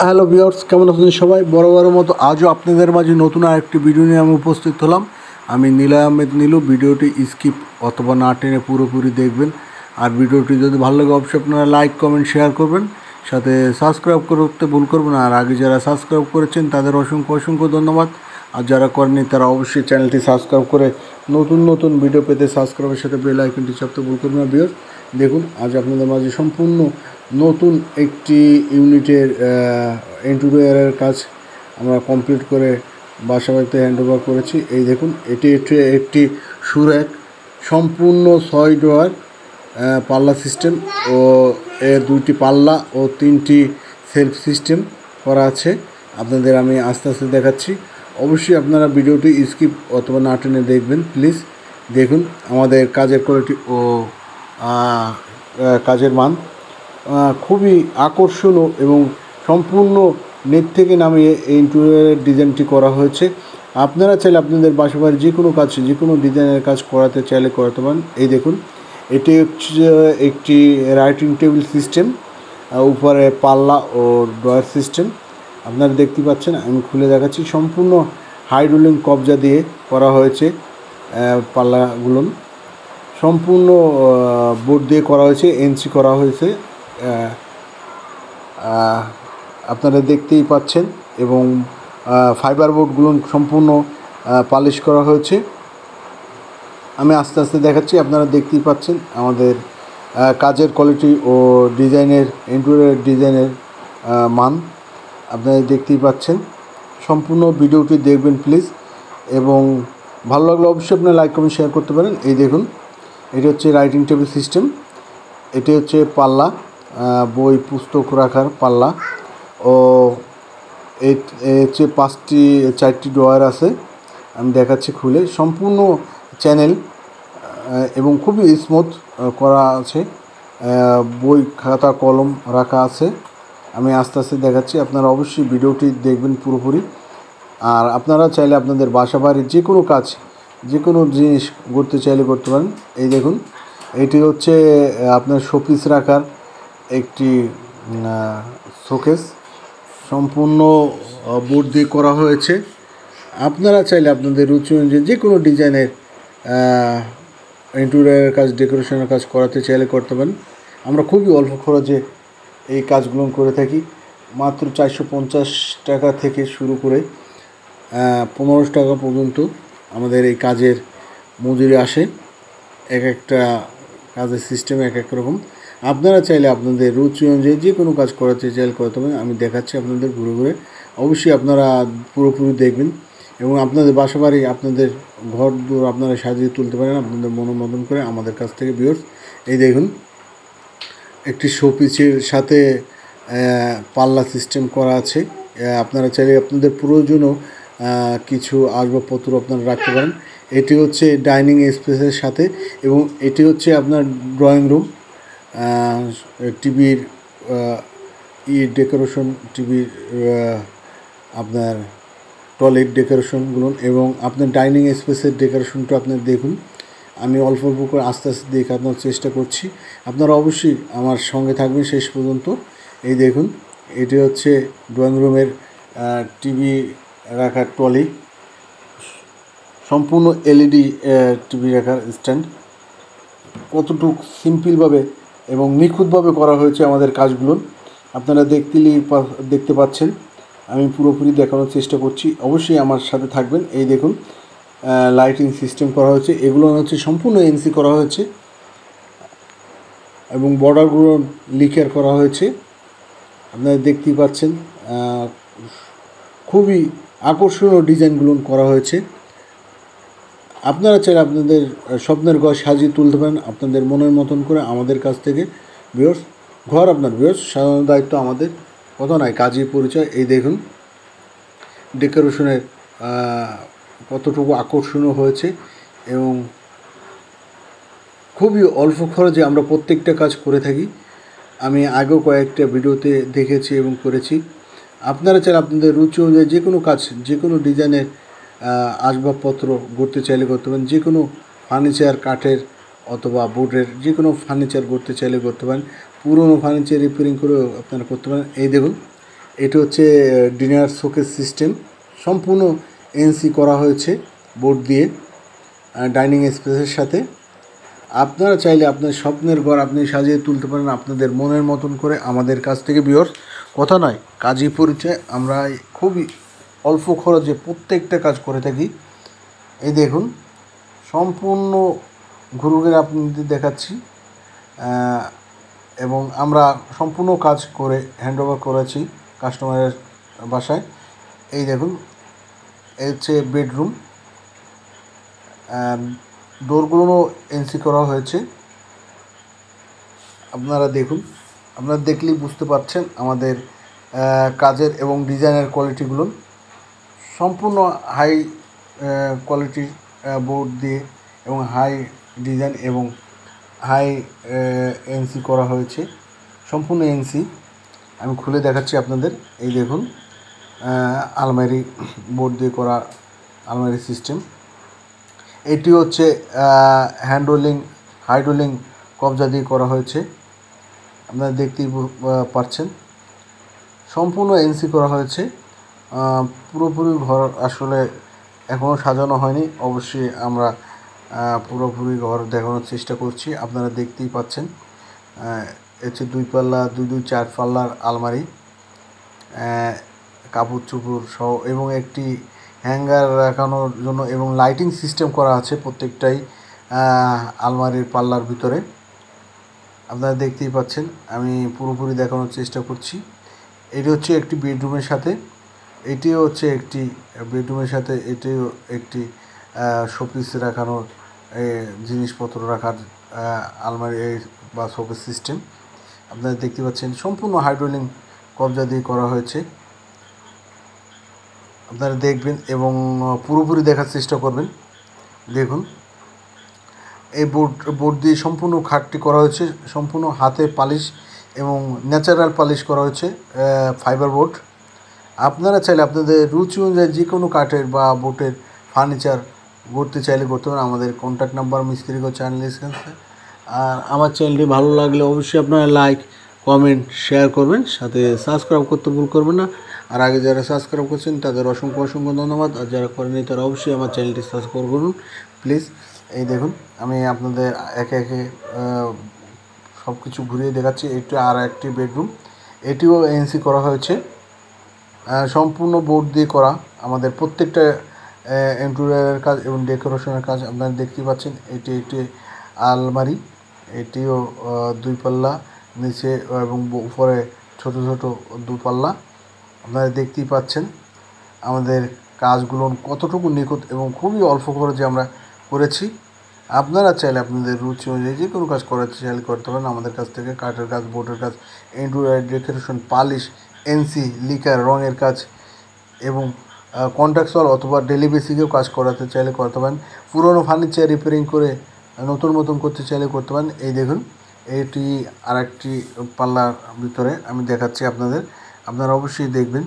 Hello viewers, কেমন আছেন সবাই? বরাবরের মতো আজও আপনাদের মাঝে নতুন আরেকটি ভিডিও নিয়ে আমি উপস্থিত হলাম। আমি নিলয় আহমেদ নীলু। ভিডিওটি স্কিপ অথবা না টেনে পুরোপুরি দেখবেন। আর ভিডিওটি যদি ভালো লাগে অবশ্যই আপনারা লাইক কমেন্ট শেয়ার করবেন, সাথে সাবস্ক্রাইব করতে ভুল করবেন না। আর আগে যারা সাবস্ক্রাইব করেছেন তাদের অসংখ্য অসংখ্য ধন্যবাদ। আর যারা করেননি তারা অবশ্যই চ্যানেলটি সাবস্ক্রাইব করে নতুন নতুন ভিডিও পেতে সাবস্ক্রাইবের সাথে বেল আইকনটি চাপতে ভুল করবেন না। ভিউয়ার্স, দেখুন আজ আপনাদের মাঝে সম্পূর্ণ নতুন একটি ইউনিটের ইন্টেরিয়রের কাজ আমরা কমপ্লিট করে বাসাবাড়িতে হ্যান্ডওভার করেছি। এই দেখুন, এটি একটি সুরেক সম্পূর্ণ 6 ডোয়ার পাল্লা সিস্টেম ও এর 2টি পাল্লা ও 3টি সেলফ সিস্টেম করা আছে। আপনাদের আমি আস্তে আস্তে দেখাচ্ছি। অবশ্যই আপনারা ভিডিওটি স্কিপ অথবা না টেনে দেখবেন প্লিজ। দেখুন আমাদের কাজের কোয়ালিটি ও কাজের মান খুবই আকর্ষণীয় এবং সম্পূর্ণ নেট থেকে নামিয়ে এই ইন্টেরিয়রের ডিজাইনটি করা হয়েছে। আপনারা চাইলে আপনাদের বাসাবাড়ির যে কোনো কাজ, যে কোনো ডিজাইনের কাজ করাতে চাইলে করাতে পারেন। এই দেখুন, এটি হচ্ছে একটি রাইটিং টেবিল সিস্টেম, উপরে পাল্লা ও ড্রয়ার সিস্টেম আপনারা দেখতে পাচ্ছেন। আমি খুলে দেখাচ্ছি। সম্পূর্ণ হাইড্রোলিং কবজা দিয়ে করা হয়েছে। পাল্লাগুলো সম্পূর্ণ বোর্ড দিয়ে করা হয়েছে, এনসি করা হয়েছে, আপনারা দেখতেই পাচ্ছেন। এবং ফাইবার বোর্ডগুলো সম্পূর্ণ পালিশ করা হয়েছে। আমি আস্তে আস্তে দেখাচ্ছি, আপনারা দেখতেই পাচ্ছেন আমাদের কাজের কোয়ালিটি ও ডিজাইনের, ইন্টেরিয়র ডিজাইনের মান আপনারা দেখতেই পাচ্ছেন। সম্পূর্ণ ভিডিওটি দেখবেন প্লিজ, এবং ভালো লাগলে অবশ্যই আপনারা লাইক কমেন্ট শেয়ার করতে পারেন। এই দেখুন, এটি হচ্ছে রাইটিং টেবিল সিস্টেম, এটি হচ্ছে পাল্লা, বই পুস্তক রাখার পাল্লা, ও এই হচ্ছে 4টি ড্রয়ার আছে। আমি দেখাচ্ছি খুলে। সম্পূর্ণ চ্যানেল এবং খুবই স্মুথ করা আছে। বই খাতা কলম রাখা আছে। আমি আস্তে আস্তে দেখাচ্ছি, আপনারা অবশ্যই ভিডিওটি দেখবেন পুরোপুরি। আর আপনারা চাইলে আপনাদের বাসা বাড়ির যে কোনো কাজ, যে কোনো জিনিস করতে চাইলে করতে পারেন। এই দেখুন, এটি হচ্ছে আপনার শোপিস রাখার একটি শোকেস, সম্পূর্ণ বোর্ড দিয়ে করা হয়েছে। আপনারা চাইলে আপনাদের রুচি অনুযায়ী যে কোনো ডিজাইনের ইন্টেরিয়রের কাজ, ডেকোরেশনের কাজ করাতে চাইলে করতে পারেন। আমরা খুবই অল্প খরচে এই কাজগুলো করে থাকি। মাত্র 450 টাকা থেকে শুরু করে 1500 টাকা পর্যন্ত আমাদের এই কাজের মজুরি আসে। এক একটা কাজের সিস্টেম এক এক রকম। আপনারা চাইলে আপনাদের রুচি অনুযায়ী যে কোনো কাজ করাতে চাইলে করতে পারেন। আমি দেখাচ্ছি আপনাদের ঘুরে ঘুরে। অবশ্যই আপনারা পুরোপুরি দেখবেন, এবং আপনাদের বাসা বাড়ি, আপনাদের ঘর দূর আপনারা সাজিয়ে তুলতে পারেন আপনাদের মনোমতন করে আমাদের কাছ থেকে। ভিউয়ার্স, এই দেখুন, একটি শোপিসের সাথে পাল্লা সিস্টেম করা আছে। আপনারা চাইলে আপনাদের প্রয়োজনও কিছু আসবাবপত্র আপনারা রাখতে পারেন। এটি হচ্ছে ডাইনিং স্পেসের সাথে, এবং এটি হচ্ছে আপনার ড্রয়িং রুম, টিভির ডেকোরেশন, টিভির আপনার টয়লেট ডেকোরেশনগুলো, এবং আপনার ডাইনিং স্পেসের ডেকোরেশনটা আপনার দেখুন। আমি অল্প অল্প করে আস্তে আস্তে দেখানোর চেষ্টা করছি। আপনারা অবশ্যই আমার সঙ্গে থাকবেন শেষ পর্যন্ত। এই দেখুন, এটি হচ্ছে ড্রয়িং রুমের টিভি রাখার ট্রলি, সম্পূর্ণ এলইডি টিভি রাখার স্ট্যান্ড। কতটুকু সিম্পলভাবে এবং নিখুঁতভাবে করা হয়েছে আমাদের কাজগুলো আপনারা দেখতে পাচ্ছেন। আমি পুরোপুরি দেখানোর চেষ্টা করছি, অবশ্যই আমার সাথে থাকবেন। এই দেখুন, লাইটিং সিস্টেম করা হয়েছে। এগুলো হচ্ছে সম্পূর্ণ এনসি করা হয়েছে, এবং বর্ডারগুলো লিকের করা হয়েছে। আপনারা দেখতেই পাচ্ছেন, খুবই আকর্ষণীয় ডিজাইনগুলো করা হয়েছে। আপনারা চাইলে আপনাদের স্বপ্নের ঘর সাজিয়ে তুলতে পারেন আপনাদের মনের মতন করে আমাদের কাছ থেকে। ভিউয়ার্স, ঘর আপনার, ভিউয়ার্স, সাধারণ দায়িত্ব আমাদের, কথা নয় কাজই পরিচয়। এই দেখুন ডেকোরেশনের কতটুকু আকর্ষণীয় হয়েছে, এবং খুবই অল্প খরচে আমরা প্রত্যেকটা কাজ করে থাকি। আমি আগেও কয়েকটা ভিডিওতে দেখেছি এবং করেছি। আপনারা চাইলে আপনাদের রুচি অনুযায়ী যে কোনো কাজ, যে কোনো ডিজাইনের আসবাবপত্র করতে চাইলে করতে পারেন। যে কোনো ফার্নিচার, কাঠের অথবা বোর্ডের যে কোনো ফার্নিচার করতে চাইলে করতে পারেন। পুরনো ফার্নিচার রিপেয়ারিং করেও আপনারা করতে পারেন। এই দেখুন, এটা হচ্ছে ডিনার শোকেস সিস্টেম, সম্পূর্ণ এনসি করা হয়েছে বোর্ড দিয়ে ডাইনিং স্পেসের সাথে। আপনারা চাইলে আপনার স্বপ্নের ঘর আপনি সাজিয়ে তুলতে পারেন আপনাদের মনের মতন করে। আমাদের কাছ থেকে ভিউয়ার্স, কথা নয় কাজই পরিচয়, আমরা খুবই অল্প খরচে প্রত্যেকটা কাজ করে থাকি। এই দেখুন সম্পূর্ণ ঘুরে আপনাদের দেখাচ্ছি, এবং আমরা সম্পূর্ণ কাজ করে হ্যান্ডওভার করেছি কাস্টমারের বাসায়। এই দেখুন এই হচ্ছে বেডরুম, ডোরগুলো এনসি করা হয়েছে। আপনারা দেখুন, আপনারা দেখলেই বুঝতে পারছেন আমাদের কাজের এবং ডিজাইনের কোয়ালিটিগুলো। সম্পূর্ণ হাই কোয়ালিটির বোর্ড দিয়ে এবং হাই ডিজাইন এবং হাই এনসি করা হয়েছে, সম্পূর্ণ এনসি। আমি খুলে দেখাচ্ছি আপনাদের। এই দেখুন আলমারি বোর্ড দিয়ে করা আলমারি সিস্টেম। এটি হচ্ছে হ্যান্ড রোলিং হাইড্রোলিং কবজা দিয়ে করা হয়েছে, আপনারা দেখতেই পারছেন। সম্পূর্ণ এনসি করা হয়েছে। পুরোপুরি ঘর আসলে এখনও সাজানো হয়নি, অবশ্যই আমরা পুরোপুরি ঘর দেখানোর চেষ্টা করছি। আপনারা দেখতেই পাচ্ছেন হচ্ছে 2 পাল্লা 2 4 পাল্লার আলমারি, কাপড় চোপড় সহ, এবং একটি হ্যাঙ্গার রাখানোর জন্য এবং লাইটিং সিস্টেম করা আছে প্রত্যেকটাই আলমারির পাল্লার ভিতরে। আপনারা দেখতেই পাচ্ছেন, আমি পুরোপুরি দেখানোর চেষ্টা করছি। এটি হচ্ছে একটি বেডরুমের সাথে, এটিও হচ্ছে একটি বেডরুমের সাথে, এটিও একটি শোপিস রাখানোর জিনিসপত্র রাখার আলমারি বা শোপিস সিস্টেম। আপনারা দেখতে পাচ্ছেন সম্পূর্ণ হাইড্রোলিং কবজা দিয়ে করা হয়েছে। আপনারা দেখবেন এবং পুরোপুরি দেখার চেষ্টা করবেন। দেখুন এই বোর্ড দিয়ে সম্পূর্ণ খাটটি করা হয়েছে, সম্পূর্ণ হাতে পালিশ এবং ন্যাচারাল পালিশ করা হয়েছে ফাইবার বোর্ড। আপনারা চাইলে আপনাদের রুচি অনুযায়ী যে কোনো কাঠের বা বোর্ডের ফার্নিচার করতে চাইলে করতে পারেন। আমাদের কন্ট্যাক্ট নাম্বার মিস্ত্রিগো চ্যানেল স্ক্রিনে। আর আমার চ্যানেলটি ভালো লাগলে অবশ্যই আপনারা লাইক কমেন্ট শেয়ার করবেন, সাথে সাবস্ক্রাইব করতে ভুল করবেন না। আর আগে যারা সাবস্ক্রাইব করছেন তাদের অসংখ্য অসংখ্য ধন্যবাদ, আর যারা করেনি তারা অবশ্যই আমার চ্যানেলটি সাবস্ক্রাইব করুন প্লিজ। এই দেখুন আমি আপনাদের একে একে সব কিছু ঘুরিয়ে দেখাচ্ছি। এটা আর একটি বেডরুম, এটিও এনসি করা হয়েছে, সম্পূর্ণ বোর্ড দিয়ে করা। আমাদের প্রত্যেকটা ইন্টেরিয়রের কাজ এবং ডেকোরেশনের কাজ আপনারা দেখতেই পাচ্ছেন। এটি একটি আলমারি, এটিও 2 পাল্লা নিচে এবং উপরে ছোট ছোট 2 পাল্লা। আপনারা দেখতেই পাচ্ছেন আমাদের কাজগুলো কতটুকু নিখুঁত এবং খুবই অল্প খরচে আমরা করেছি। আপনারা চাইলে আপনাদের রুচি অনুযায়ী যে কোনো কাজ করাতে চাইলে করতে পারেন আমাদের কাছ থেকে। কাঠের কাজ, বোর্ডের কাজ, interior decoration, polish, NC, liquor, রঙের কাজ এবং কন্ট্রাকচুয়াল অথবা ডেলি বেসিকেও কাজ করাতে চাইলে করতে পারেন। পুরনো ফার্নিচার রিপেয়ারিং করে নতুন মতন করতে চাইলে করতে পারেন। এই দেখুন এটি আর একটি পাল্লার ভিতরে আমি দেখাচ্ছি আপনাদের, আপনারা অবশ্যই দেখবেন।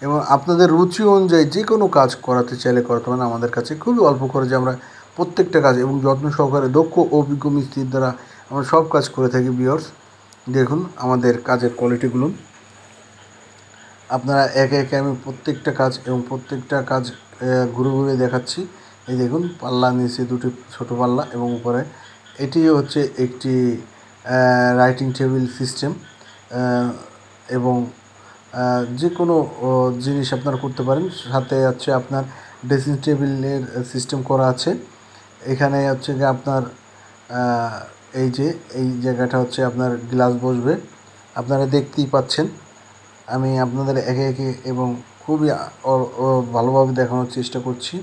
এবং আপনাদের রুচি অনুযায়ী যে কোনো কাজ করাতে চাইলে করতে পারেন আমাদের কাছে। খুবই অল্প খরচে আমরা প্রত্যেকটা কাজ এবং যত্ন সহকারে দক্ষ ও অভিজ্ঞ মিস্ত্রির দ্বারা আমরা সব কাজ করে থাকি ভিউয়ার্স। দেখুন আমাদের কাজের কোয়ালিটিগুলো, আপনারা একে একে আমি প্রত্যেকটা কাজ এবং প্রত্যেকটা কাজ ঘুরে ঘুরে দেখাচ্ছি। এই দেখুন পাল্লা নিচে 2টি ছোটো পাল্লা এবং উপরে এটি হচ্ছে একটি রাইটিং টেবিল সিস্টেম, এবং যে কোনো জিনিস আপনারা করতে পারেন। সাথে হচ্ছে আপনার ড্রেসিং টেবিলের সিস্টেম করা আছে। এখানে হচ্ছে গিয়ে আপনার এই যে এই জায়গাটা হচ্ছে আপনার গ্লাস বসবে, আপনারা দেখতেই পাচ্ছেন। আমি আপনাদের একে একে এবং খুবই ভালোভাবে দেখানোর চেষ্টা করছি।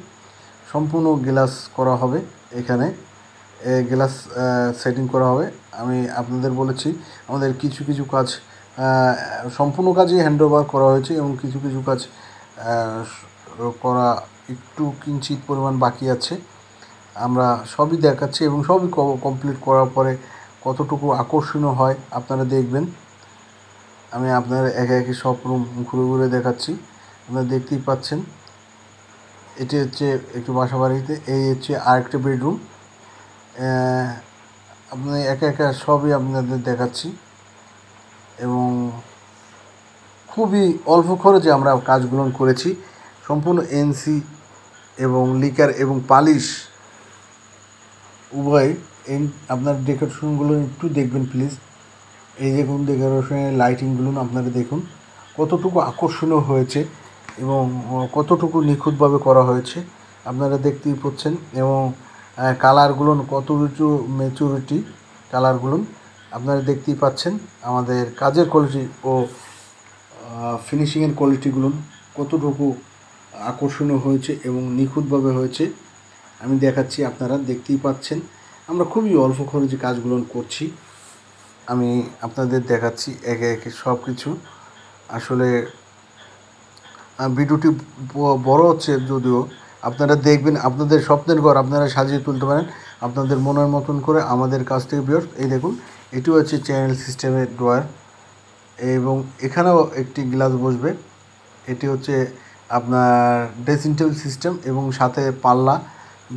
সম্পূর্ণ গ্লাস করা হবে, এখানে গ্লাস সেটিং করা হবে। আমি আপনাদের বলেছি আমাদের কিছু কিছু কাজ সম্পূর্ণ কাজই হ্যান্ডওভার করা হয়েছে এবং কিছু কিছু কাজ করা একটু কিঞ্চিত পরিমাণ বাকি আছে। আমরা সবই দেখাচ্ছি এবং সবই কমপ্লিট করার পরে কতটুকু আকর্ষণীয় হয় আপনারা দেখবেন। আমি আপনার একে একে সব রুম ঘুরে ঘুরে দেখাচ্ছি, আপনারা দেখতেই পাচ্ছেন। এটি হচ্ছে একটু বাসা বাড়িতে, এই হচ্ছে আরেকটা বেডরুম। আপনি একা একা সবই আপনাদের দেখাচ্ছি এবং খুবই অল্প খরচে আমরা কাজগুলো করেছি। সম্পূর্ণ এনসি এবং লিকার এবং পালিশ উভয়। আপনার ডেকোরেশনগুলো একটু দেখবেন প্লিজ। এই দেখুন ডেকোরেশনের লাইটিংগুলো আপনারা দেখুন কতটুকু আকর্ষণীয় হয়েছে এবং কতটুকু নিখুঁতভাবে করা হয়েছে আপনারা দেখতেই পাচ্ছেন। এবং কালারগুলো কত উঁচু ম্যাচুরিটি কালারগুলো আপনারা দেখতেই পাচ্ছেন। আমাদের কাজের কোয়ালিটি ও ফিনিশিংয়ের কোয়ালিটিগুলো কতটুকু আকর্ষণীয় হয়েছে এবং নিখুঁতভাবে হয়েছে আমি দেখাচ্ছি, আপনারা দেখতেই পাচ্ছেন। আমরা খুবই অল্প খরচে কাজগুলো করছি, আমি আপনাদের দেখাচ্ছি একে একে সব কিছু। আসলে ভিডিওটি বড় হচ্ছে যদিও, আপনারা দেখবেন আপনাদের স্বপ্নের ঘর আপনারা সাজিয়ে তুলতে পারেন আপনাদের মনের মতন করে আমাদের কাছ থেকে। ভিউয়ার্স এই দেখুন, এটি হচ্ছে চ্যানেল সিস্টেমের ড্রয়ার এবং এখানেও একটি গ্লাস বসবে। এটি হচ্ছে আপনার ড্রেসিং টেবিল সিস্টেম এবং সাথে পাল্লা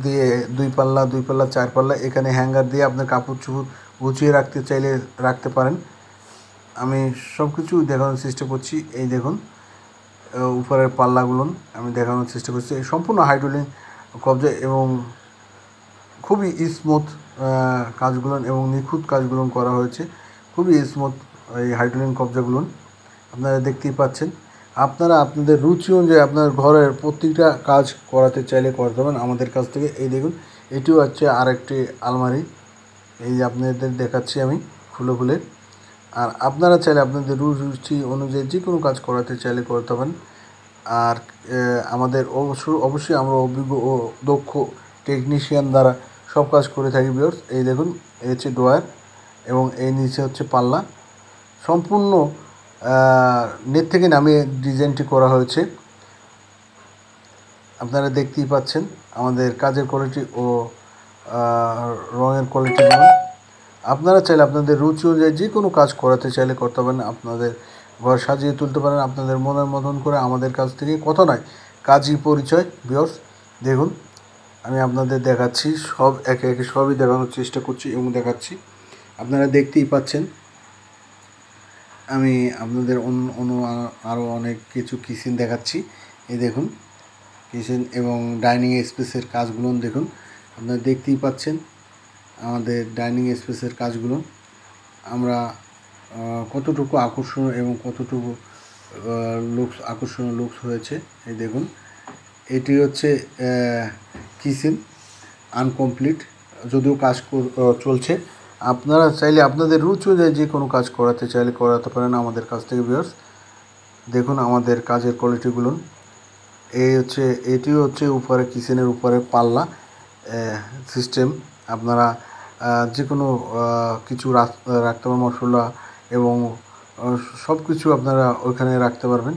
দিয়ে 2 পাল্লা 2 পাল্লা 4 পাল্লা, এখানে হ্যাঙ্গার দিয়ে আপনার কাপড় চোপড় গুছিয়ে রাখতে চাইলে রাখতে পারেন। আমি সব কিছু দেখানোর চেষ্টা করছি। এই দেখুন উপরের পাল্লাগুলো আমি দেখানোর চেষ্টা করছি। সম্পূর্ণ হাইড্রোলিক কবজা এবং খুবই স্মুথ কাজগুলো এবং নিখুঁত কাজগুলো করা হয়েছে। খুবই স্মুথ এই হাইড্রোলিক কবজাগুলো আপনারা দেখতেই পাচ্ছেন। আপনারা আপনাদের রুচি অনুযায়ী আপনার ঘরের প্রত্যেকটা কাজ করাতে চাইলে করতে পারেন আমাদের কাছ থেকে। এই দেখুন এটিও হচ্ছে আরেকটি আলমারি, এই যে আপনাদের দেখাচ্ছি আমি খুলে খুলে। আর আপনারা চাইলে আপনাদের রুচি অনুযায়ী যে কোনো কাজ করাতে চাইলে করতে পারেন। আর আমাদের অবশ্যই আমরা অভিজ্ঞ ও দক্ষ টেকনিশিয়ান দ্বারা সব কাজ করে থাকি। ভিউয়ার্স এই দেখুন এই হচ্ছে ড্রয়ার এবং এই নিচে হচ্ছে পাল্লা, সম্পূর্ণ নেট থেকে নামিয়ে ডিজাইনটি করা হয়েছে। আপনারা দেখতেই পাচ্ছেন আমাদের কাজের কোয়ালিটি ও রঙের কোয়ালিটিগুলো। আপনারা চাইলে আপনাদের রুচি অনুযায়ী যে কোনো কাজ করাতে চাইলে করতে পারেন, আপনাদের ঘর সাজিয়ে তুলতে পারেন আপনাদের মনের মতন করে। আমাদের কাছ থেকে কথা নয়, কাজই পরিচয়। ভিউয়ার্স দেখুন আমি আপনাদের দেখাচ্ছি, সব একে একে সবই দেখানোর চেষ্টা করছি এবং দেখাচ্ছি, আপনারা দেখতেই পাচ্ছেন। আমি আপনাদের আরও অনেক কিছু কিচেন দেখাচ্ছি। এই দেখুন কিচেন এবং ডাইনিং স্পেসের কাজগুলো দেখুন, আপনারা দেখতেই পাচ্ছেন আমাদের ডাইনিং স্পেসের কাজগুলো আমরা কতটুকু আকর্ষণীয় এবং কতটুকু আকর্ষণীয় লুকস হয়েছে। এই দেখুন এটি হচ্ছে কিচেন আনকমপ্লিট, যদিও কাজ চলছে। আপনারা চাইলে আপনাদের রুচি অনুযায়ী যে কোনো কাজ করাতে চাইলে করাতে পারেন আমাদের কাছ থেকে। ভিউয়ার্স দেখুন আমাদের কাজের কোয়ালিটিগুলো। এটিও হচ্ছে উপরে কিচেনের উপরে পাল্লা সিস্টেম। আপনারা যে কোনো কিছু রাখতে পারেন, মশলা এবং সব কিছু আপনারা ওইখানে রাখতে পারবেন,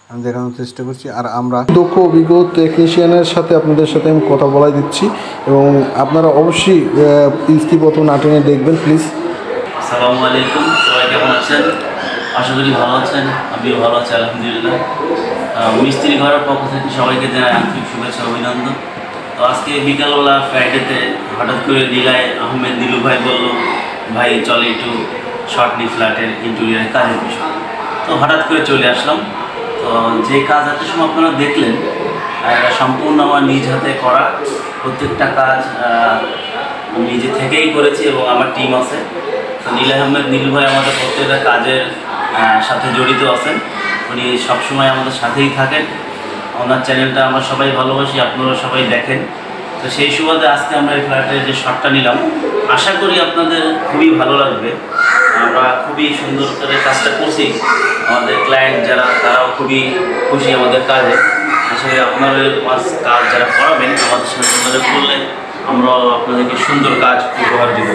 আমি দেখানোর চেষ্টা করছি। আর আমরা দক্ষ অভিজ্ঞ টেকনিশিয়ানের সাথে আপনাদের সাথে আমি কথা বলাই দিচ্ছি এবং আপনারা অবশ্যই স্কিপ অত না টেনে দেখবেন প্লিজ। আসসালামু আলাইকুম, সবাই কেমন আছেন? আশা করি ভালো আছেন, আমিও ভালো আছি আলহামদুলিল্লাহ। মিস্ত্রি ঘরের পক্ষ থেকে সবাইকে জানাই আন্তরিক শুভেচ্ছা অভিনন্দন। তো আজকে বিকালবেলা ফ্রাইডেতে হঠাৎ করে নীলাই আহমেদ নীলু ভাই বলল, ভাই চলে একটু শর্টলি ফ্ল্যাটের ইন্টেরিয়ারের কাজের বিষয়। তো হঠাৎ করে চলে আসলাম। তো যে কাজ এত সময় আপনারা দেখলেন সম্পূর্ণ আমার নিজ হাতে করা, প্রত্যেকটা কাজ নিজে থেকেই করেছি এবং আমার টিম আছে। তো নীলাই আহমেদ নীলু ভাই আমাদের প্রত্যেকটা কাজের সাথে জড়িত আছেন, উনি সবসময় আমাদের সাথেই থাকেন। ওনার চ্যানেলটা আমরা সবাই ভালোবাসি, আপনারা সবাই দেখেন। তো সেই সুবাদে আজকে আমরা এই ফ্ল্যাটের যে শটটা নিলাম, আশা করি আপনাদের খুবই ভালো লাগবে। আমরা খুবই সুন্দর করে কাজটা করছি, আমাদের ক্লায়েন্ট যারা তারাও খুবই খুশি আমাদের কাজে। আসলে আপনাদের কাজ যারা করাবেন আমাদের সাথে যোগাযোগ করলে আমরাও আপনাদেরকে সুন্দর কাজ উপহার দেব।